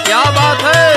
क्या बात है।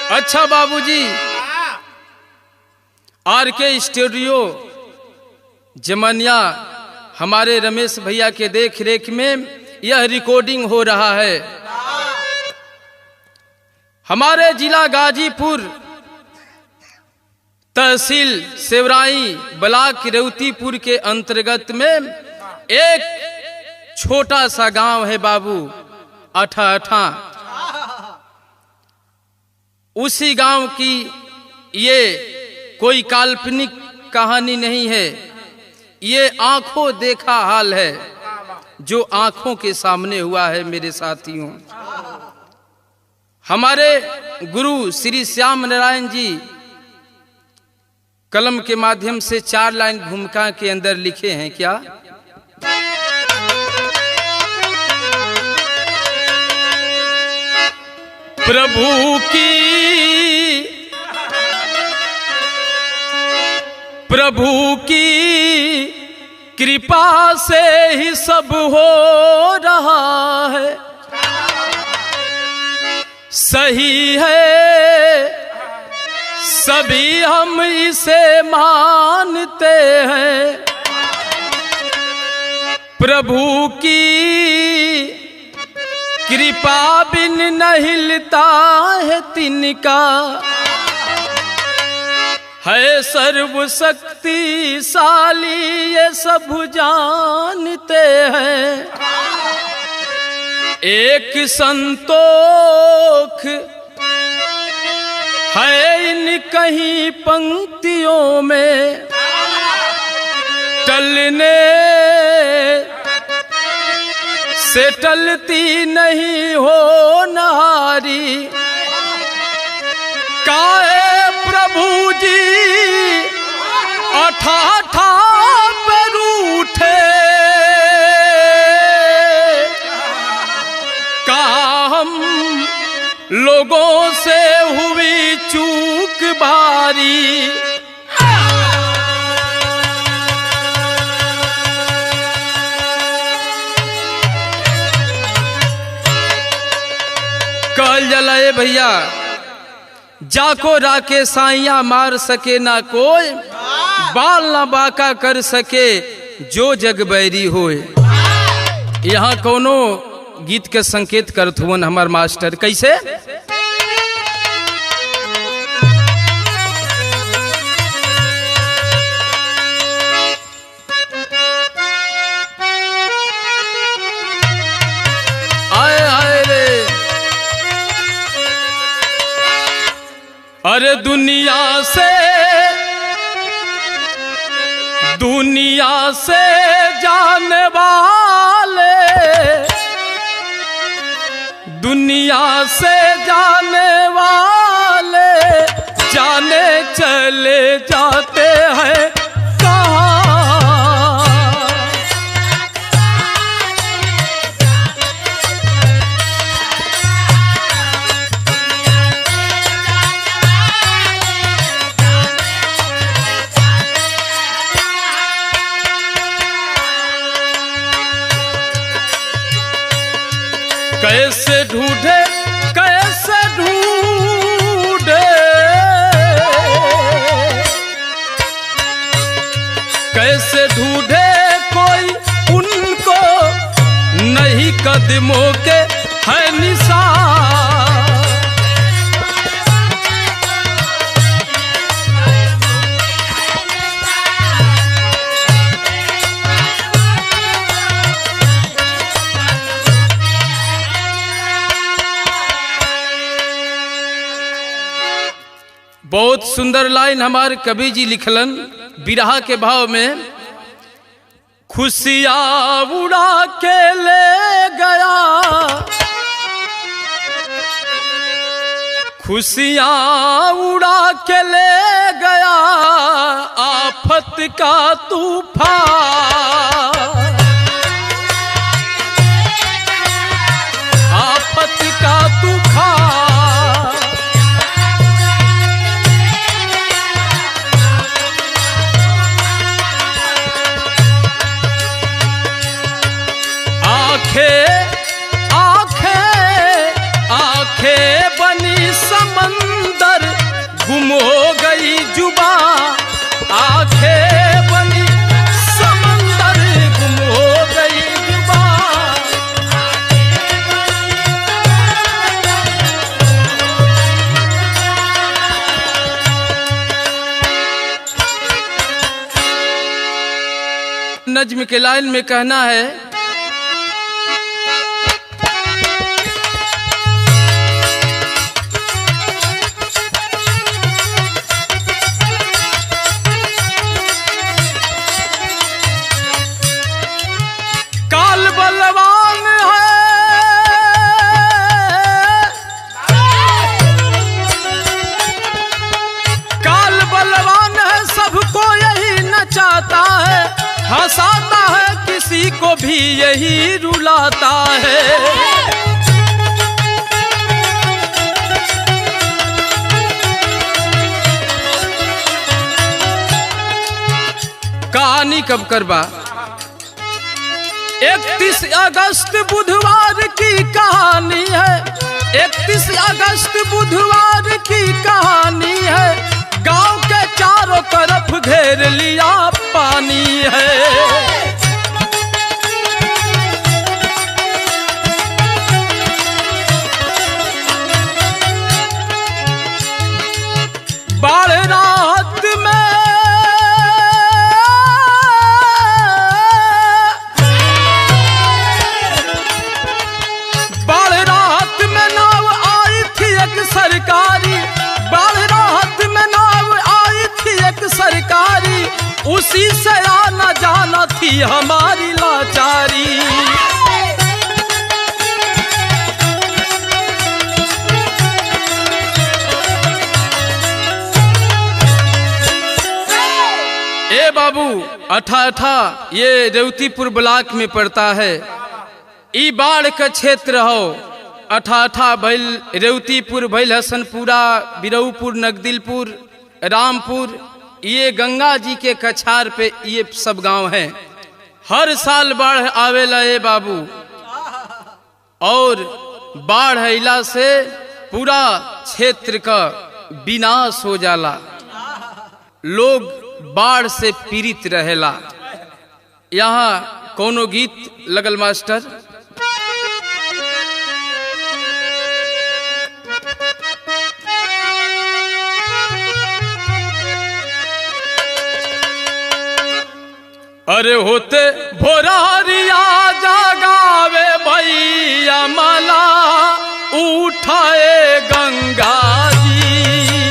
अच्छा बाबूजी, आर के स्टूडियो जमनिया हमारे रमेश भैया के देख रेख में यह रिकॉर्डिंग हो रहा है। हमारे जिला गाजीपुर, तहसील सेवराई, ब्लॉक रेवतीपुर के अंतर्गत में एक छोटा सा गांव है बाबू, अठा। उसी गांव की ये कोई काल्पनिक कहानी नहीं है, ये आंखों देखा हाल है जो आंखों के सामने हुआ है मेरे साथियों। हमारे गुरु श्री श्याम नारायण जी कलम के माध्यम से 4 लाइन भूमिका के अंदर लिखे हैं। क्या प्रभु की कृपा से ही सब हो रहा है, सही है सभी हम इसे मानते हैं। प्रभु की कृपा बिन न हिलता है तिनका, है सर्वशक्तिशाली ये सब जानते हैं। एक संतोख है इन कहीं पंक्तियों में, टलने से टलती नहीं हो नारी। काहे प्रभु जी अठा पर उठे, का हम लोगों से हुई चूक भारी। कल जलाए भैया, जाको राके साइया मार सके ना कोई, बाल ना बाका कर सके जो जग बैरी होए। यहाँ कोनो गीत के संकेत करत हुवन हमार मास्टर। कैसे? अरे दुनिया से जाने वाले, दुनिया से जाने वाले जाने चले जाते हैं कहाँ। कैसे ढूंढे कैसे ढूंढे, कैसे ढूंढे कोई उनको, नहीं कदमों के है निशान। बहुत सुंदर लाइन हमारे कवि जी लिखलन बिरहा के भाव में। खुशियाँ उड़ा के ले गया, खुशियाँ उड़ा के ले गया आफत का तूफान, आफत का तूफान। आंखें बनी समंदर गुम हो गई जुबा, आंखें बनी समंदर गुम हो गई जुबा। नज्म के लाइन में कहना है, हंसाता है किसी को भी यही रुलाता है। कहानी कब करवा, 31 अगस्त बुधवार की कहानी है, 31 अगस्त बुधवार की कहानी है। गांव के चारों तरफ घेर लिया पानी है। बाढ़ रात में, बाढ़ रात में नाव आई थी एक सरकारी, बाढ़ रात में नाव आई थी एक सरकारी, उसी से आना जाना थी हमारी लाचारी। ए बाबू, अठा ये रेवतीपुर ब्लॉक में पड़ता है। ई बाढ़ का क्षेत्र हो, अठा भैल रेवतीपुर भैल हसनपुरा, बिरऊपुर, नगदिलपुर, रामपुर, ये गंगा जी के कछार पे ये सब गांव हैं। हर साल बाढ़ आवेला ए बाबू, और बाढ़ अइला से पूरा क्षेत्र का विनाश हो जाला, लोग बाढ़ से पीड़ित रहेला। यहाँ कोनो गीत लगल मास्टर, अरे होते भोरारिया जागावे भैया मला उठाए गंगा जी,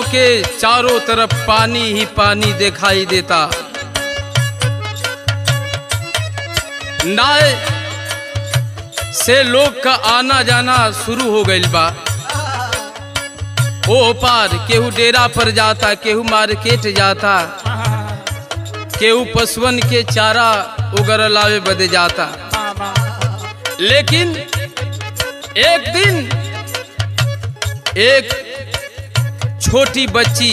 के चारों तरफ पानी ही पानी दिखाई देता। नाव से लोग का आना जाना शुरू हो गइल बा। ओ पार केहू डेरा पर जाता, केहू मार्केट जाता, केहू पशुअन के चारा उगर लावे बदे जाता। लेकिन एक दिन एक छोटी बच्ची,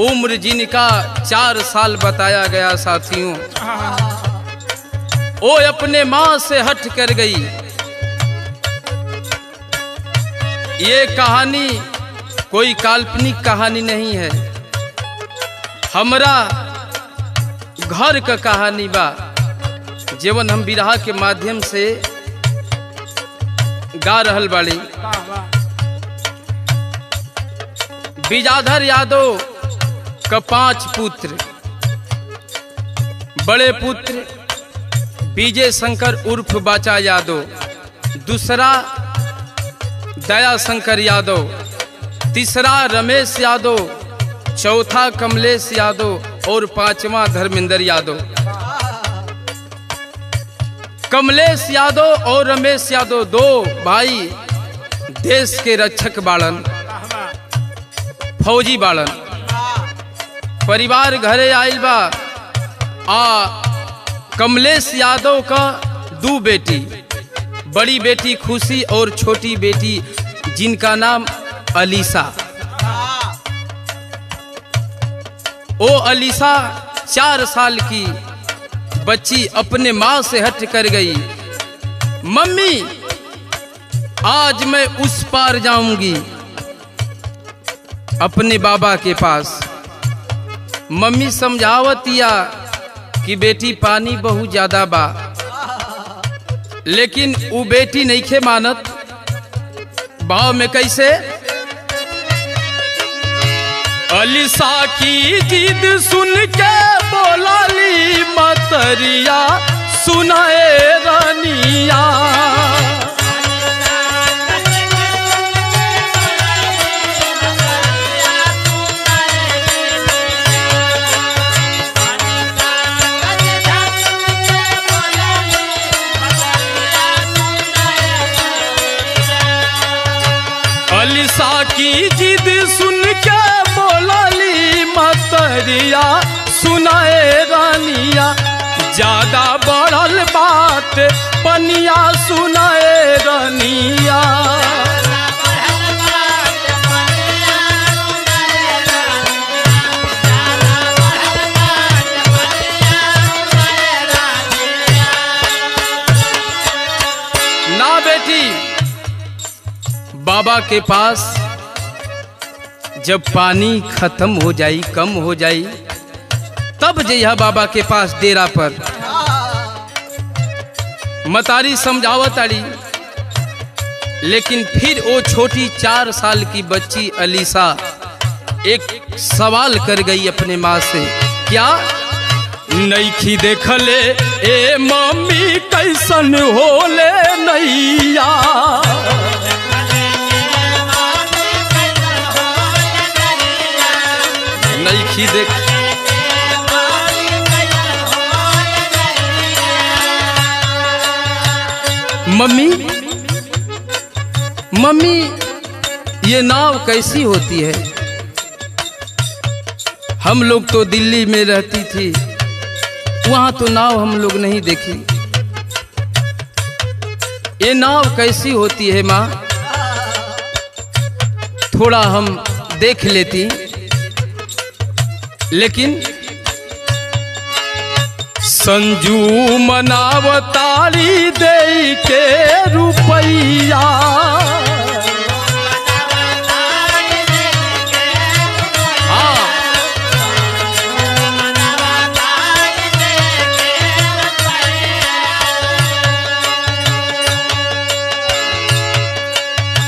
उम्र जिनका 4 साल बताया गया साथियों, वो अपने माँ से हट कर गई। ये कहानी कोई काल्पनिक कहानी नहीं है, हमरा घर का कहानी बा, जीवन हम बिरहा के माध्यम से गा रहल बाड़ी। विजाधर यादव का 5 पुत्र, बड़े पुत्र विजय शंकर उर्फ बाचा यादव, दूसरा दया शंकर यादव, तीसरा रमेश यादव, चौथा कमलेश यादव और 5वां धर्मेंद्र यादव। कमलेश यादव और रमेश यादव 2 भाई देश के रक्षक बाड़न, फौजी बाड़न। परिवार घरे आइल बा। कमलेश यादव का 2 बेटी, बड़ी बेटी खुशी और छोटी बेटी जिनका नाम अलीसा। ओ अलीसा 4 साल की बच्ची अपने माँ से हट कर गई। मम्मी आज मैं उस पार जाऊंगी अपने बाबा के पास। मम्मी समझावतिया कि बेटी पानी बहुत ज्यादा बा, लेकिन वो बेटी नहीं खे मानत। भाव में कैसे? अलीसा की जिद सुन के बोलाली मतरिया सुनाए रानिया। अलीसा की जिद सुन के बोलाली मतरिया सुनाए रानिया। ज्यादा बढ़ल बात पनिया सुनाए रानिया। ना बेटी, बाबा के पास जब पानी खत्म हो जाई, कम हो जाई, तब जइहा बाबा के पास डेरा पर। मतारी समझावत आड़ी, लेकिन फिर वो छोटी 4 साल की बच्ची अलीसा एक सवाल कर गई अपने माँ से। क्या? नईखी देखले ए मम्मी कैसन होले नैया। नईखी देख मम्मी, मम्मी ये नाव कैसी होती है? हम लोग तो दिल्ली में रहती थी, वहां तो नाव हम लोग नहीं देखी। ये नाव कैसी होती है माँ? थोड़ा हम देख लेती, लेकिन संजू मनावतारी दे के रुपैया।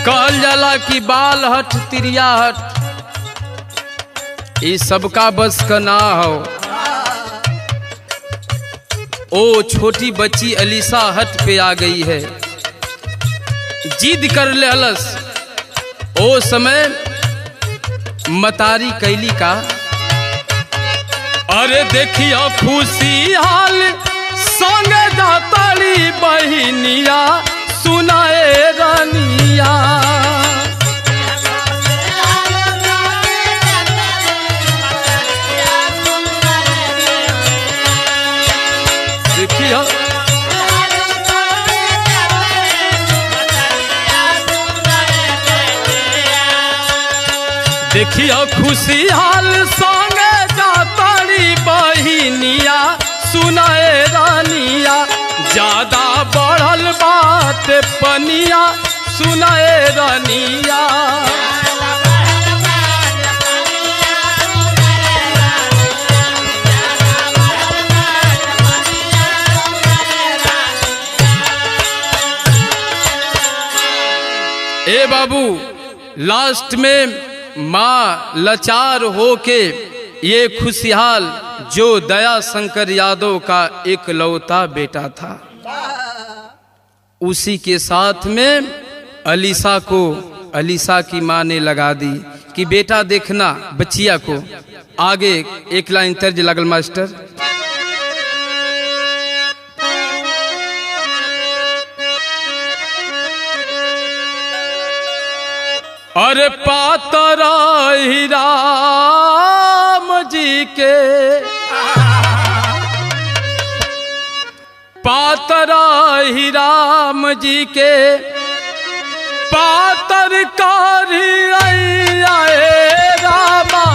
कहल जाला कि बाल हट तिरिया हट, ये सबका बस का ना हो। ओ छोटी बच्ची अलीसा हट पे आ गई है, जिद कर ले हलस। ओ समय मतारी कैली का, अरे देखियो खुशी हाल संग जातली बहिनिया सुनाए रानिया। देखियो देखियो खुशी हाल संगे जातली बहिनिया सुनाए रानिया। ज्यादा बढ़ल बात पनिया सुनाए रानिया। ए बाबू, लास्ट में माँ लाचार होके ये खुशहाल जो दया शंकर यादव का एक लौता बेटा था, उसी के साथ में अलीसा को अलीसा की माँ ने लगा दी कि बेटा देखना बच्चिया को। आगे एक लाइन तर्ज लगल मास्टर, अरे पातरा ही राम जी के, पातरा ही राम जी के पातर कारी आए रामा।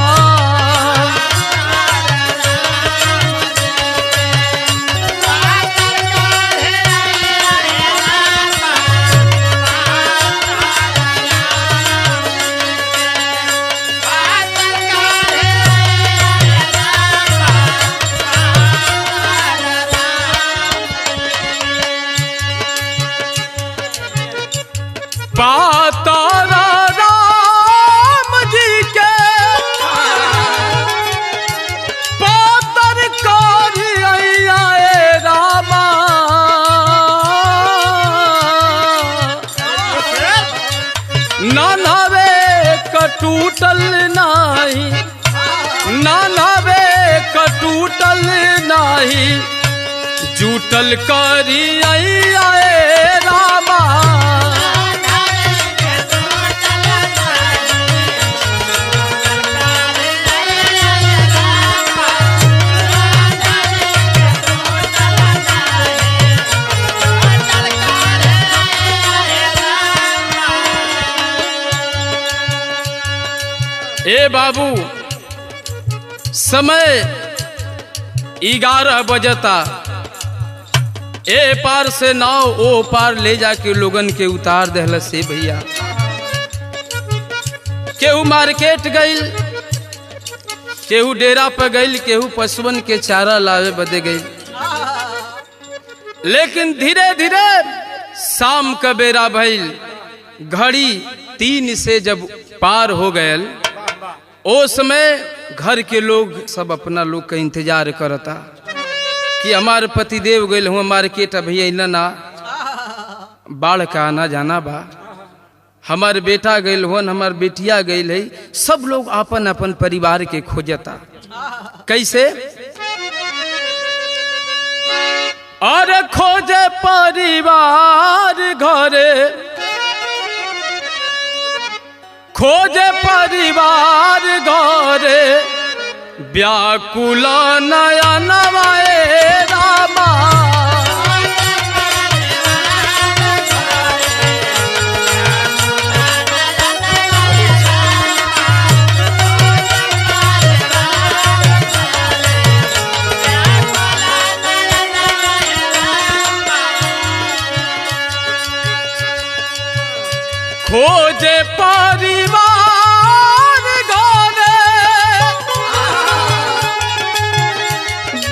पातारा राम जी के पातर कारी आए रामा। नानावे कटूटल नाही, नानावे कटूटल नाही, जूटल कारी आए रामा। ए बाबू, समय 11 बजता, ए पार से नाव ओ पार ले जाके लोगन के उतार दहल से भैया। केहू मार्केट गईल, केहू डेरा पर गईल, केहू पशुअन के चारा लावे बदे गईल। लेकिन धीरे धीरे शाम का बेरा भइल, घड़ी 3 से जब पार हो गयल, ओ समय घर के लोग सब अपना लोग का इंतजार करता कि हमारे पतिदेव गए हुआ मार्केट अभी अला ना, बाढ़ का आना जाना बा, हमारे बेटा गए हुआ, हमार बेटिया गई है। सब लोग अपन अपन परिवार के खोजता। कैसे? अरे खोजे परिवार घरे, खोजे परिवार घरे, व्याकुल नयनवाए रामा। खोजे परिवार घरे,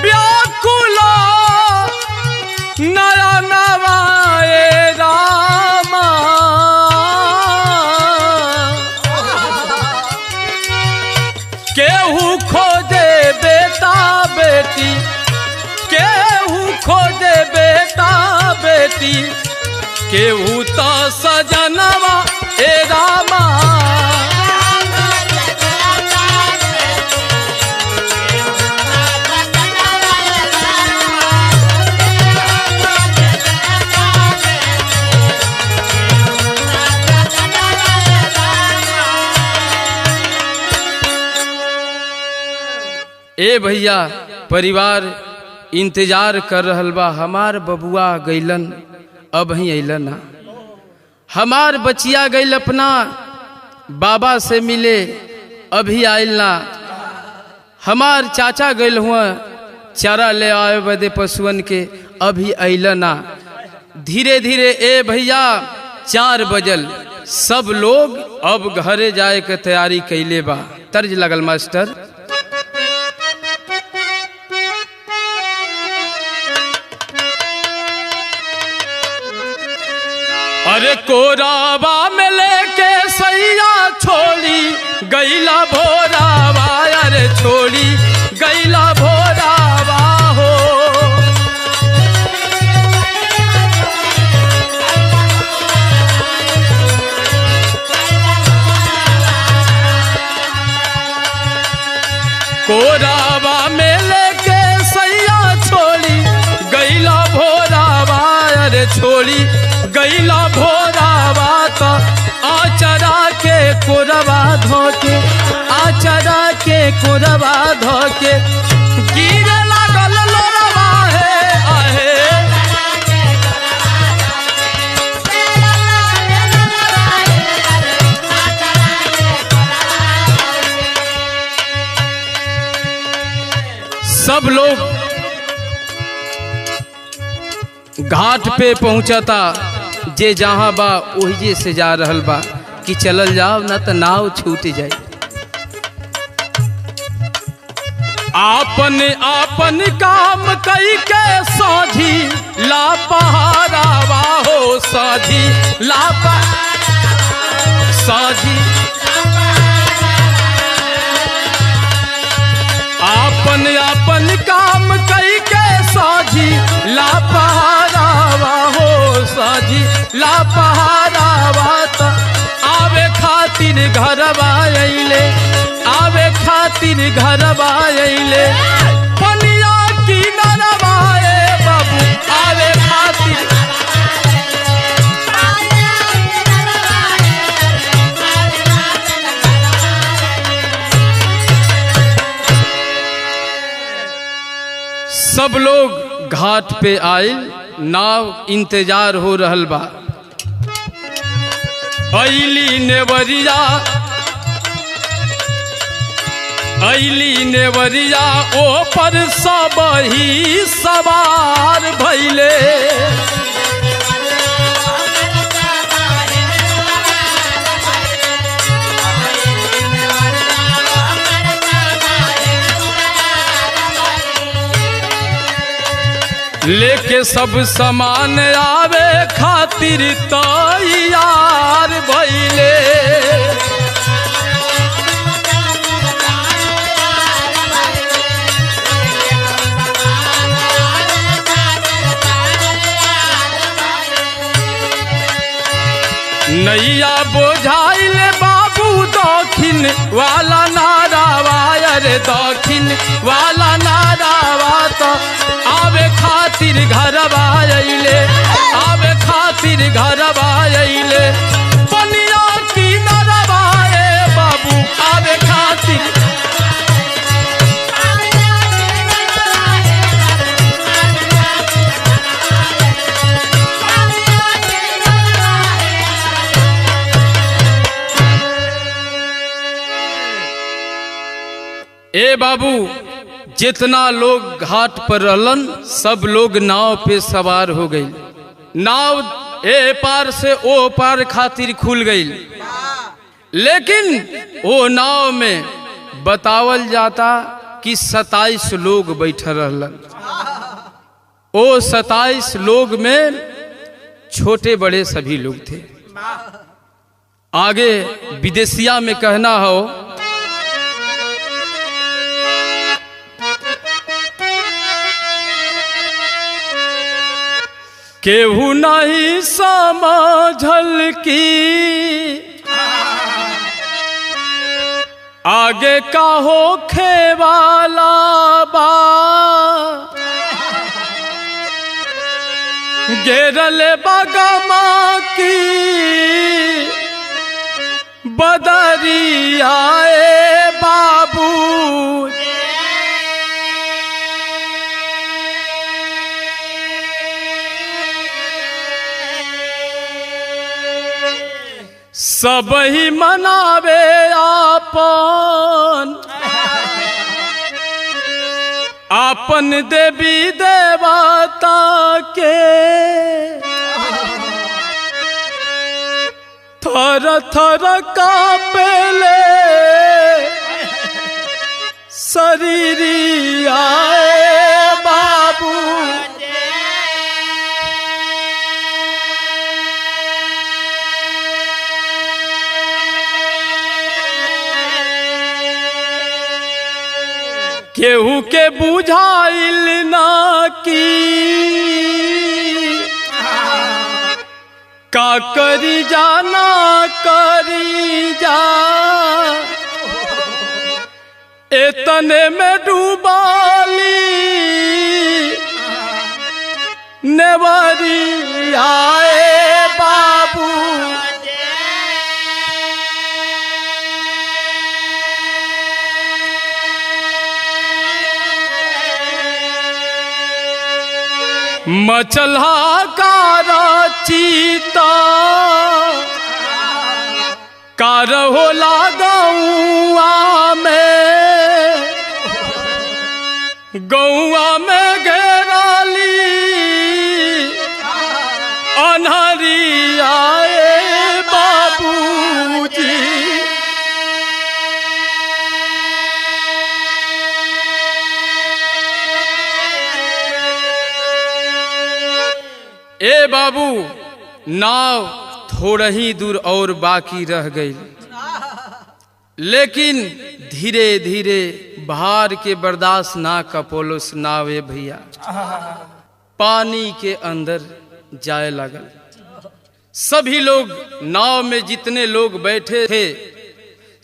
व्याकुल नयनवाए रामा। केहू खोजे बेटा बेटी, केहू खोजे बेटा बेटी, केहू तो सजनवा ए रामा। ए भैया परिवार इंतजार कर रहल बा, हमार बबुआ गइलन अब ही अइलन ना, हमार बचिया गइल अपना बाबा से मिले अभी आइल ना, हमार चाचा गइल हुआ चारा ले आए बदे पशुअन के अभी अइल ना। धीरे धीरे ए भैया 4 बजल, सब लोग अब घरे जाए के तैयारी कैले बा। तर्ज लगल मास्टर, अरे कोराबा में लेके सैया छोड़ी गैला भोरावा, अरे छोड़ी गैला भोरावा हो। कोराबा में लेके सैया छोड़ी गैला भोरावा, अरे छोड़ी गैला भोरावा। तो आचरा के कोरबा धोके, आचरा के कोरबा धोके गिरे लागल लोरवा है आहे। सब लोग घाट पे पहुंचता, जे जहाँ बा वही से जा रहल बा कि चलल जाओ ना तो नाव छूट जाए। आपन आपन काम कई के साझी ला पहारावा हो, साझी ला साझी आपन आपन काम कई के साझी ला पहारावा हो, साझी ला पहारावा। तो आवे खातिर घरवा अइले, आवे खातिर घरवा अइले, पनिया की नरवाए बाबू आवे खातिर। सब लोग घाट पे आइल, नाव इंतजार हो रहल बा। अइली नेवरिया, अइली नेवरिया ओ पर सब ही सवार भइले। लेके सब सामान आवे खातिर तैयार भइले। नैया बोझाइल बाबू दक्षिण वाला नारावा, अरे दक्षिण वाला नारावा। तो आवे खातिर घरवा अइले, आवे खातिर घरवा अइले, पनिया की नरवा ए बाबू आवे खातिर। ए बाबू जितना लोग घाट पर रहलन सब लोग नाव पे सवार हो गई। नाव ए पार से ओ पार खातिर खुल गई, लेकिन वो नाव में बतावल जाता कि 27 लोग बैठे रहलन। ओ 27 लोग में छोटे बड़े सभी लोग थे। आगे विदेशिया में कहना हो, केहू नहीं समझल की आगे का होखे वाला बा, घेरल बगमा की बदरियाए बाबू। सब ही मनावे आपन आपन देवी देवता के थर थर कांपेले शरीरिया बाबू। केहू के बुझाइल ना की का करी जाना करी जा, एतने में डूबाली नेवरी आए बाबू। मचला कार चीता कार होला गौआ में घेराली अनहरी आए बाबूजी। ए बाबू नाव थोड़ा ही दूर और बाकी रह गई, लेकिन धीरे धीरे भार के बर्दाश्त ना कपोलोस नाव ए भैया पानी के अंदर जाए लगल। सभी लोग नाव में जितने लोग बैठे थे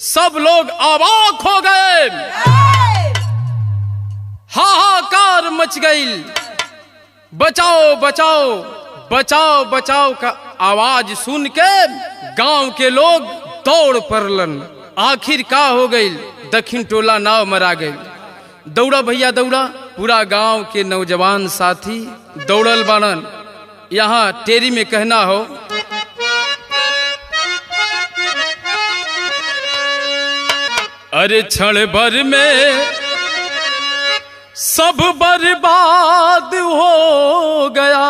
सब लोग अवाक हो गए, हाहाकार मच गई। बचाओ बचाओ बचाओ बचाओ का आवाज सुन के गांव के लोग दौड़ पड़लन। आखिर का हो गई, दक्षिण टोला नाव मरा गई। दौड़ा भैया दौड़ा, पूरा गांव के नौजवान साथी दौड़ल बानन। यहाँ टेरी में कहना हो, अरे क्षण भर में सब बर्बाद हो गया,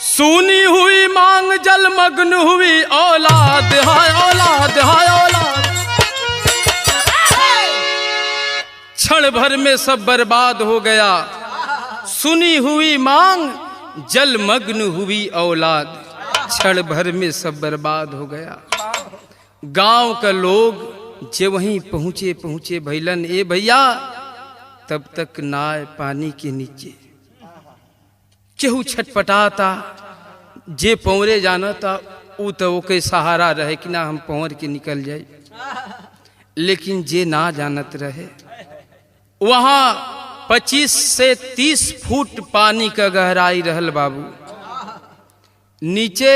सुनी हुई मांग जलमग्न हुई औलाद हाय औलाद हाय औलाद। क्षण भर में सब बर्बाद हो गया, सुनी हुई मांग जलमग्न हुई औलाद। क्षण भर में सब बर्बाद हो गया। गांव का लोग जे वहीं पहुंचे भैलन ए भैया, तब तक नाय पानी के नीचे। केहू छटपटाता, जे पौरे जाना था ऊ तो ओके सहारा रहे कि ना हम पौर के निकल जाए, लेकिन जे ना जानत रहे वहाँ 25 से 30 फुट पानी का गहराई रहल बाबू। नीचे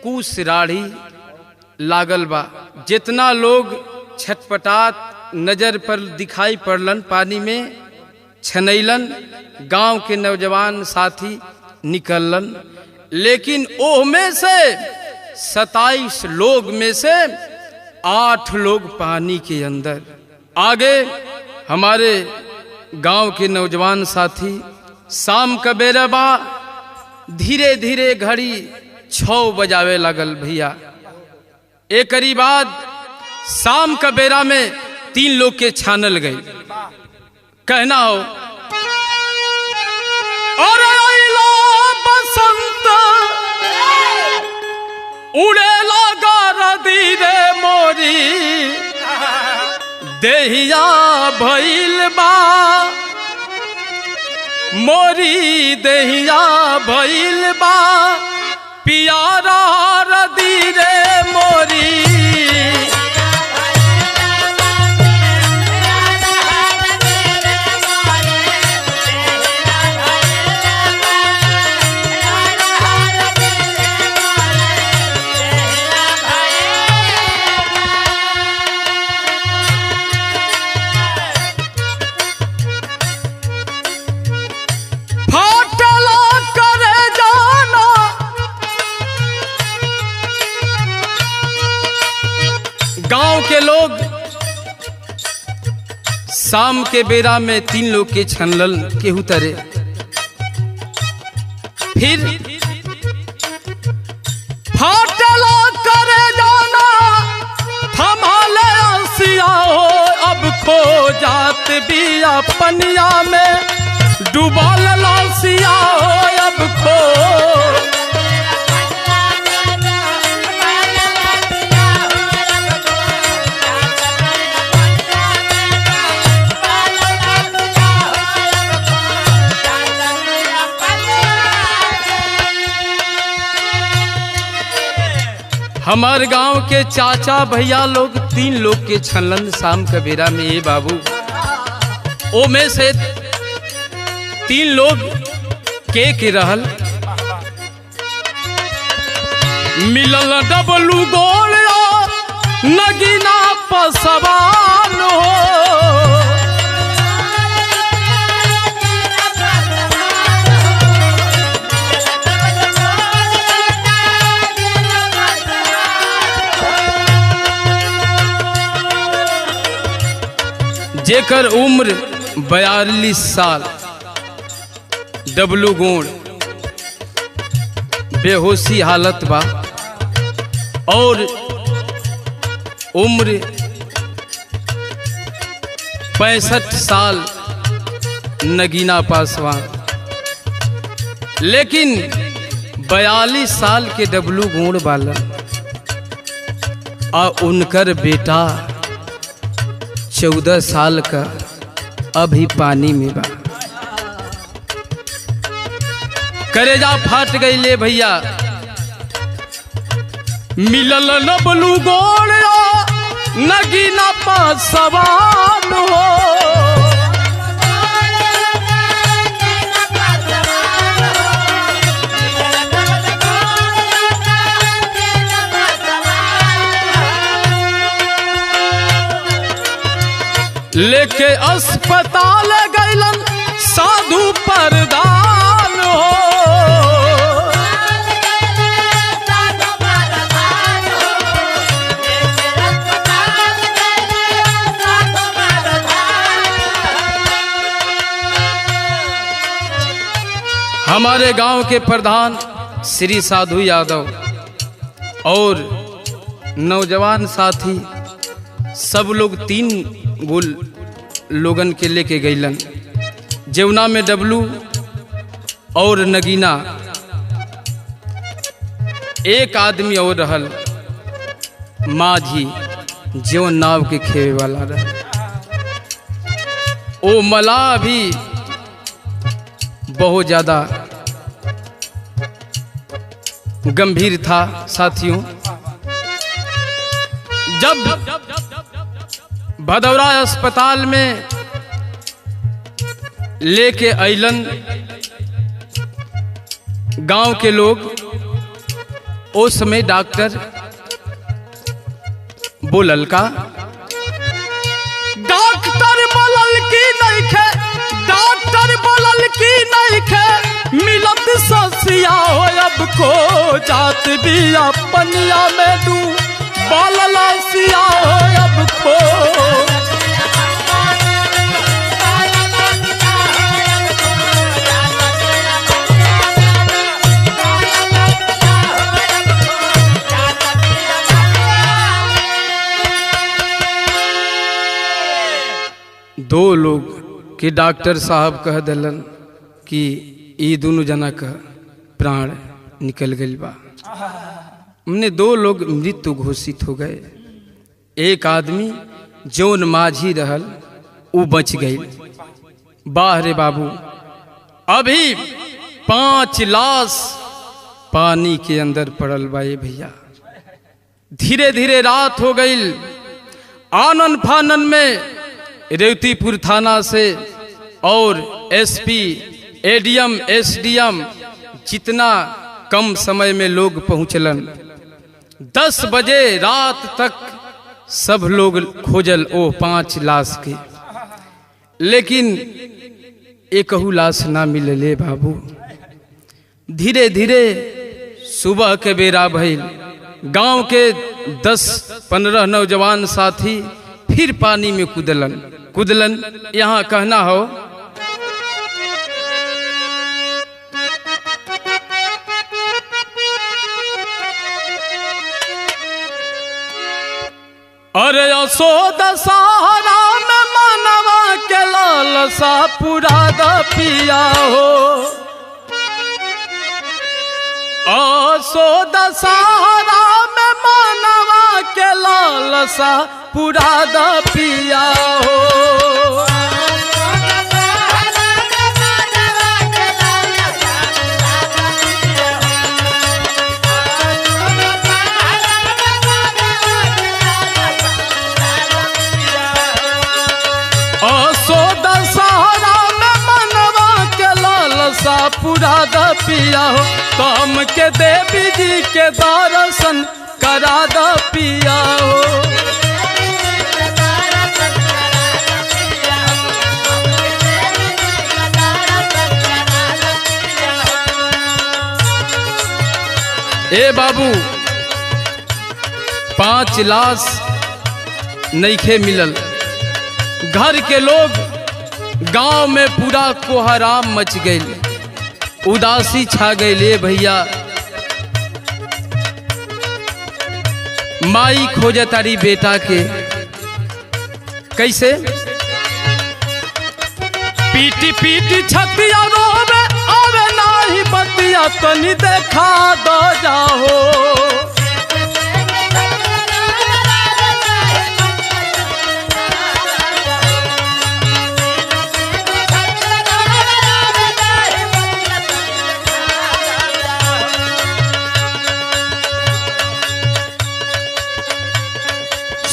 कुछ राढ़ी लागल बा। जितना लोग छटपटात नजर पर दिखाई पड़लन पानी में छनैलन, गांव के नौजवान साथी निकलन, लेकिन ओह में से 27 लोग में से 8 लोग पानी के अंदर। आगे हमारे गांव के नौजवान साथी शाम का बेरा बा, धीरे धीरे घड़ी 6 बजावे लगल भैया। एक करीब बाद शाम का बेरा में 3 लोग के छानल गई। कहना हो, अरे आइला बसंत उड़े लगा रदी रे मोरी, देहिया भइल बा मोरी देहिया भइल बा, पियारा रदी रे मोरी। शाम के बेरा में 3 लोग के छनलन केहू तरे। फिर फाटला करे जाना थमाले आसिया हो, अब खो जात बिया पनिया में डूबल लासिया हो, अब खो हमार गांव के चाचा भैया लोग 3 लोग के छनलन शाम का बेरा में। ये बाबू ओ में से 3 लोग के रहल। मिलल डबलू गोलिया नगीना पसवान हो, जेकर उम्र 42 साल, डबलू गोड़ बेहोशी हालत बा, और उम्र 65 साल नगीना पासवान। लेकिन 42 साल के डबलू गोड़ वाला आ उनकर बेटा 14 साल का अभी पानी में बा। करेजा फाट गई ले भैया। मिलल डबलू गोड़िया नगीना पासवान हो, लेके अस्पताल गैलन साधु परदान हो, हमारे गांव के प्रधान श्री साधु यादव और नौजवान साथी सब लोग 3 गोल लोगन के लेके गईलन। जेवना में डबलू और नगीना, एक आदमी और रहल माझी जो नाव के खेवे वाला रह। ओ मलाह भी बहुत ज्यादा गंभीर था साथियों। जब भदौरा अस्पताल में लेके अइलन गांव के लोग, उस समय डॉक्टर बोलल का, डॉक्टर बोलल की नहीं खे, डॉक्टर बोलल की नहीं खे, मिलत ससिया हो, अब खो जात बिया पनिया में डू बाललासिया हो, अब खो दो लोग के डॉक्टर साहब कह दिलन कि ये दोनों जना का प्राण निकल गई बा। हमने 2 लोग मृत्यु घोषित हो गए। एक आदमी जौन माझी रहल वो बच गई। वाह रे बाबू, अभी 5 लाश पानी के अंदर पड़ल बा। ये भैया धीरे धीरे रात हो गई। आनन फानन में रेवतीपुर थाना से और एसपी, एडीएम, एसडीएम जितना कम समय में लोग पहुंचलन। 10 बजे रात तक सब लोग खोजल ओ 5 लाश के, लेकिन एकहू लाश ना मिलले बाबू। धीरे धीरे सुबह के बेरा भइल। गांव के 10-15 नौजवान साथी फिर पानी में कुदलन यहाँ कहना हो अरे यशोद सहारा में मनवा के लालसा पूरा द पिया हो यशोद सहारा में मनवा के लालसा पूरा द पिया हो पूरा द पिया हो तो हमके देवी जी के दर्शन करा द पिया हो ए बाबू 5 लाश नइखे मिलल। घर के लोग गांव में पूरा कोहराम मच गई, उदासी छा गई भैया। माई खोजे तारी बेटा के कैसे पीटी पीटी छतिया रोवे आवे नाही बतिया तनी देखा दो जाओ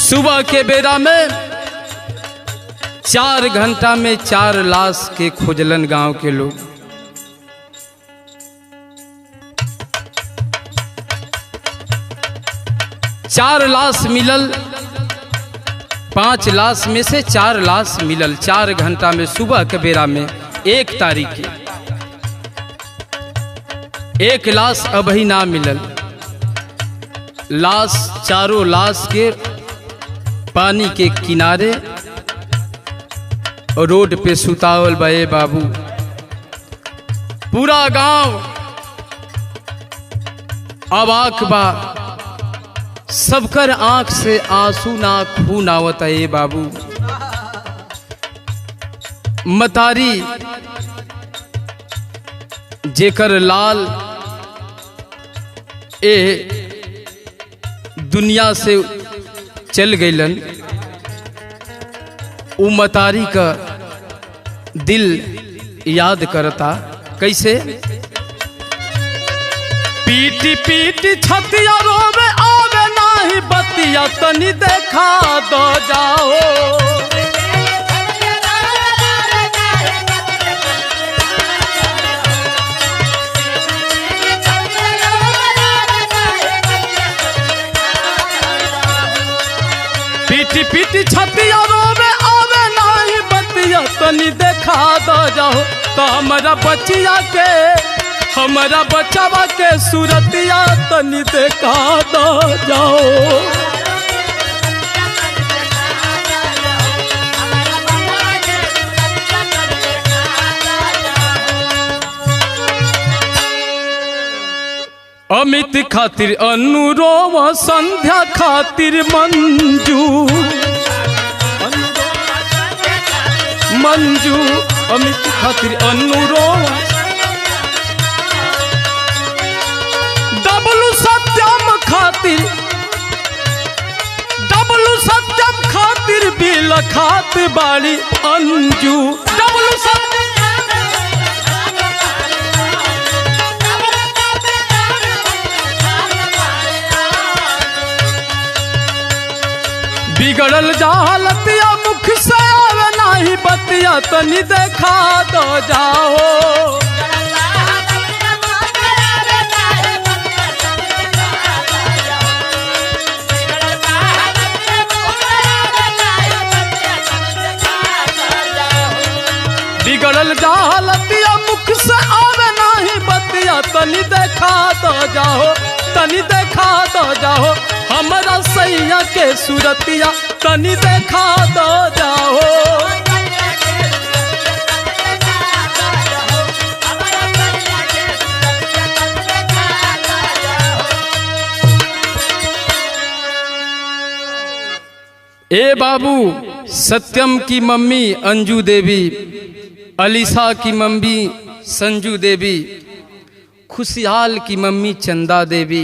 सुबह के बेरा में 4 घंटा में 4 लाश के खोजलन गांव के लोग। चार लाश मिलल, 5 लाश में से 4 लाश मिलल 4 घंटा में। सुबह के बेरा में 1 तारीख के 1 लाश अभी ना मिलल। लाश चारों लाश के पानी के किनारे रोड पे सुतावल बे बाबू। पूरा गांव अवाक बा, सबकर आंख से आंसू ना खून आवत है बाबू। मतारी जेकर लाल ए दुनिया से चल गईलन, उ मतारी का दिल याद करता कैसे पीटी पीटी छतिया रोवे आवे नाही बतिया तनी देखा दो जाओ पीटी पीटी छतिया रोवे आवे नाही बतिया तनी देखा दो जाओ तो हमारा बचिया के हमारा बचावा के सूरतिया तनी देखा दो जाओ। अमित खातिर अनुरोव संध्या खातिर मंजू मंजू अमित खातिर अनुरोव डबलू सत्यम खातिर बिल खात बाड़ी अंजू डबलू बिगड़ल जालतिया मुख से आवे नाही बतिया तनी देखा दो जाओ। बिगड़ल जालतिया मुख से आवे नाही बतिया तनी देखा दो जाओ, तनी देखा दो जाओ। हमरा सैया के सूरतिया तनी देखा दो जाओ। ए बाबू सत्यम की मम्मी अंजू देवी, अलीसा की मम्मी संजू देवी, खुशहाल की मम्मी चंदा देवी,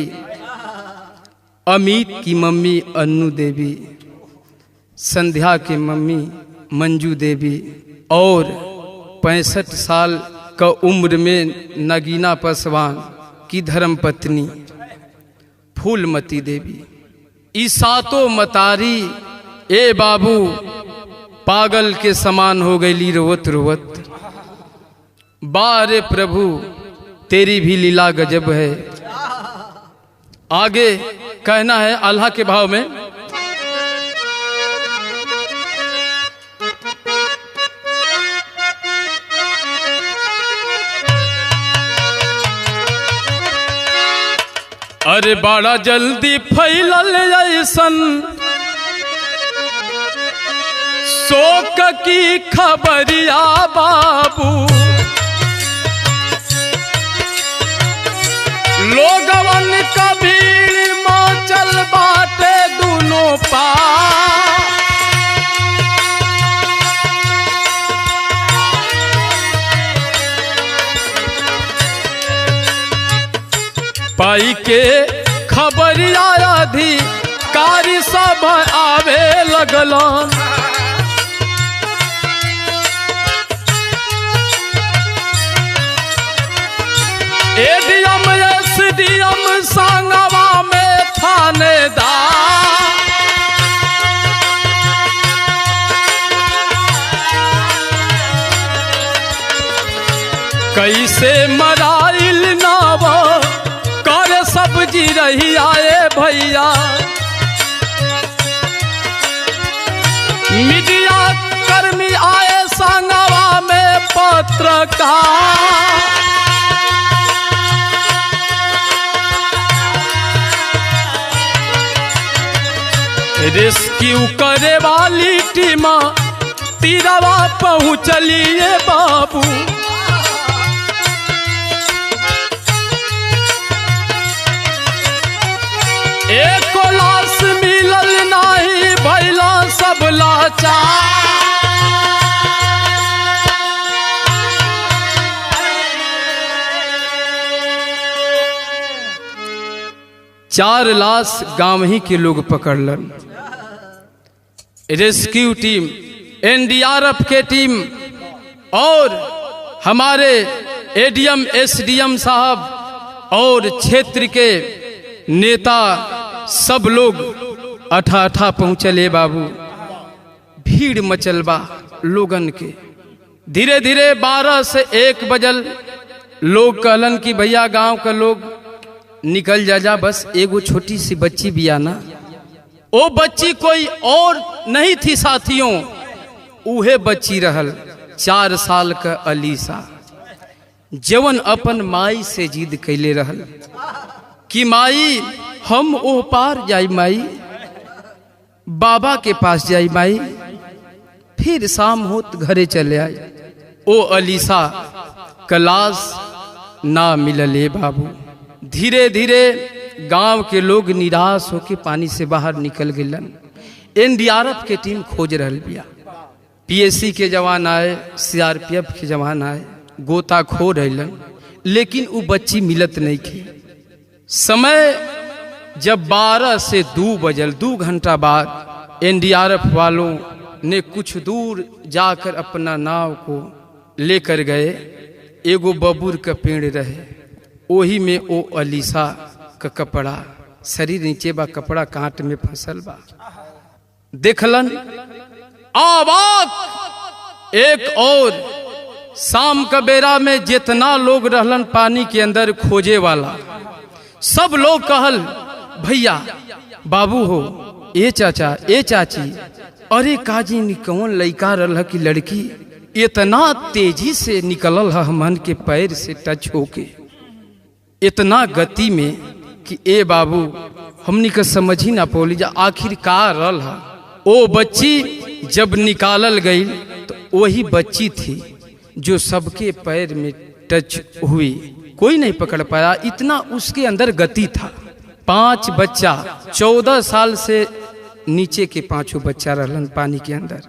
अमित की मम्मी अन्नू देवी, संध्या की मम्मी मंजू देवी और 65 साल का उम्र में नगीना पासवान की धर्मपत्नी फूलमती देवी। ई सातों मतारी ए बाबू पागल के समान हो गई रोवत रोवत। बारे प्रभु तेरी भी लीला गजब है। आगे कहना है अल्लाह के भाव में, अरे बड़ा जल्दी फैलल ऐसन शोक की खबरिया बाबू, लोगवन का भीड़ मचल बाटे दोनों पार। पाई के खबरिया अधिकारी सब आवे लगलन। एडीएम एसडीएम संगवा में थानेदार, कैसे मराइल नावा कर सब्जी रही आए भैया। मीडिया कर्मी आए संगवा में पत्रकार, रेस्क्यू करे वाली टीम तीरवा पहुँचलिए बाबू। एक लाश मिलल नहीं भैला सब लाचार। 4 लाश गांव ही के लोग पकड़लन। रेस्क्यू टीम, एनडीआरएफ के टीम और हमारे एडीएम एसडीएम साहब और क्षेत्र के नेता सब लोग अठा पहुँचले बाबू। भीड़ मचलबा लोगन के। धीरे धीरे 12 से 1 बजल लोग कहलन कि भैया गांव का लोग निकल जा, बस एगो छोटी सी बच्ची भी आना। ओ बच्ची कोई और नहीं थी साथियों, उहे बच्ची रहल 4 साल का अलीसा, जवन अपन माई से जिद कैले रहल कि माई हम ओ पार जाई, माई बाबा के पास जाई माई। फिर शाम होत घरे चले आए। ओ अलीसा कलास ना मिलले बाबू। धीरे धीरे गांव के लोग निराश होके पानी से बाहर निकल गए। एनडीआरएफ के टीम खोज रहल बिया। पीएससी के जवान आए, सीआरपीएफ के जवान आए, गोता खो रहलन, लेकिन वो बच्ची मिलत नहीं थी। समय जब 12 से 2 बजल, 2 घंटा बाद एनडीआरएफ वालों ने कुछ दूर जाकर अपना नाव को लेकर गए। एगो बबूर का पेड़ रहे, वही में ओ अलीसा का कपड़ा, शरीर नीचे बा, कपड़ा कांट में फंसल बा। देखलन आवाज एक और शाम का बेरा में जितना लोग रहलन पानी के अंदर खोजे वाला, सब लोग कहल भैया बाबू हो, ए चाचा ए चाची, अरे काजी कौन लड़का रहा कि लड़की इतना तेजी से निकलल है हमन के पैर से टच होके, इतना गति में कि ए बाबू हमनी का समझ ही ना पौली जा आखिर का रल है। ओ बच्ची जब निकालल गई तो वही बच्ची थी जो सबके पैर में टच हुई, कोई नहीं पकड़ पाया, इतना उसके अंदर गति था। 5 बच्चा 14 साल से नीचे के 5 बच्चा रहलन पानी के अंदर।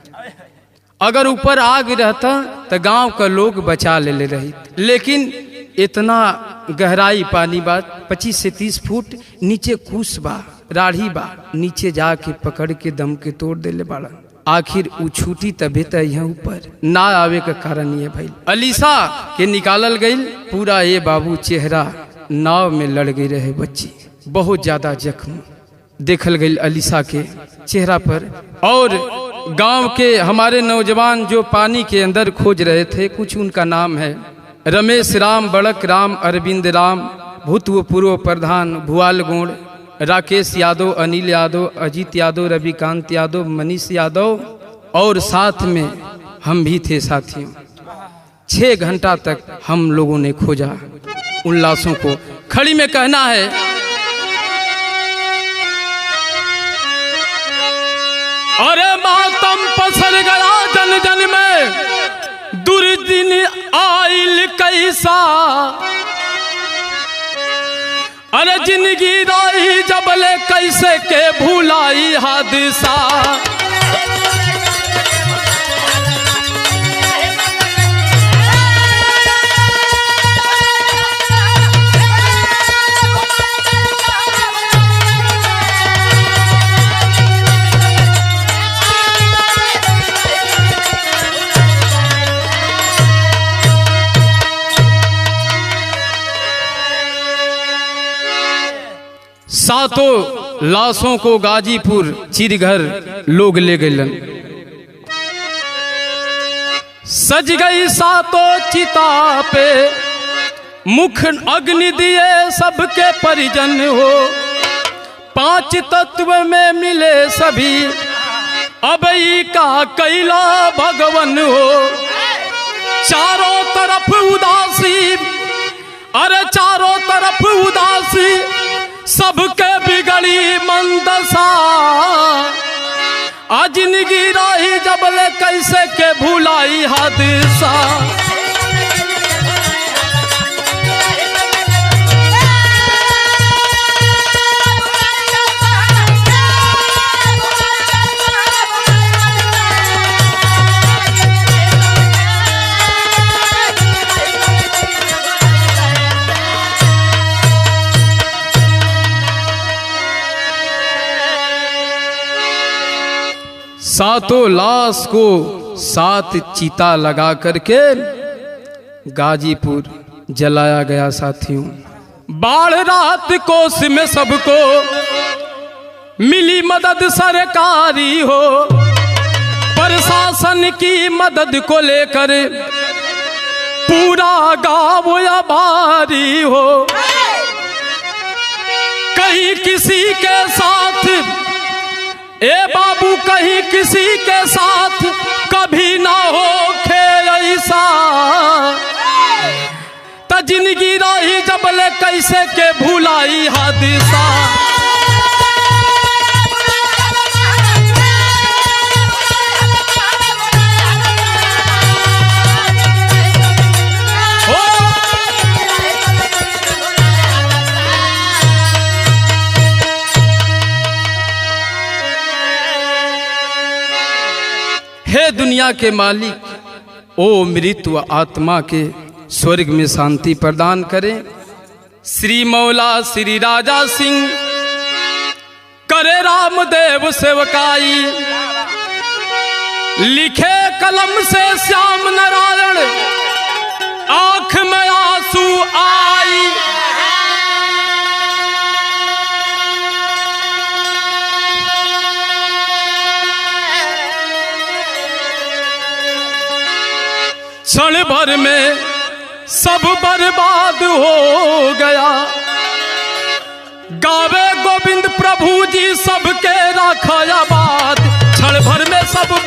अगर ऊपर आग रहता तो गांव का लोग बचा ले रही, लेकिन इतना गहराई पानी बा 25 से 30 फुट नीचे कुछ बा, राढ़ी बा, नीचे जाके पकड़ के दम के तोड़ देले बाड़ा। आखिर उ छूटी तबे त यहाँ ऊपर ना आवे का कारण ये भाई। अलीसा के निकालल गई, पूरा ये बाबू चेहरा नाव में लड़ गई रहे बच्ची, बहुत ज्यादा जख्म देखल गई अलीसा के चेहरा पर। और गांव के हमारे नौजवान जो पानी के अंदर खोज रहे थे, कुछ उनका नाम है रमेश राम, बड़क राम, अरविंद राम, भूतपूर्व प्रधान भुआल गोड़, राकेश यादव, अनिल यादव, अजीत यादव, रविकांत यादव, मनीष यादव, और साथ में हम भी थे साथियों। 6 घंटा तक हम लोगों ने खोजा उन लाशों को। खड़ी में कहना है, अरे मातम पसर गया जन जन में, दुर्दिन आइल कैसा, अरे जिंदगी रही जबले कैसे के भुलाई हादसा। सातों लाशों को गाजीपुर चिरघर लोग ले गए। सज गई सातों चिता पे, मुख अग्नि दिए सबके परिजन हो। 5 तत्व में मिले सभी, अबई का कैला भगवन हो। चारों तरफ उदासी, अरे चारों तरफ उदासी, सबके बिगड़ी मंदसा। आज जिंदगी रही जबले कैसे के भुलाई हादसा। सातों लाश को 7 चिता लगा करके गाजीपुर जलाया गया साथियों। बाढ़ रात कोस में सबको मिली मदद सरकारी हो। प्रशासन की मदद को लेकर पूरा गांव आभारी हो। कहीं किसी के साथ, ए बाबू कहीं किसी के साथ कभी ना हो खेल ऐसा। त जिंदगी रही जबले कैसे के भुलाई हादसा। हे दुनिया के मालिक, ओ मृत व आत्मा के स्वर्ग में शांति प्रदान करें। श्री मौला श्री राजा सिंह करे रामदेव सेवकाई। लिखे कलम से श्याम नारायण, आंख में आंसू आई। क्षण भर में सब बर्बाद हो गया। गावे गोविंद प्रभु जी सबके रखा बात। क्षण भर में सब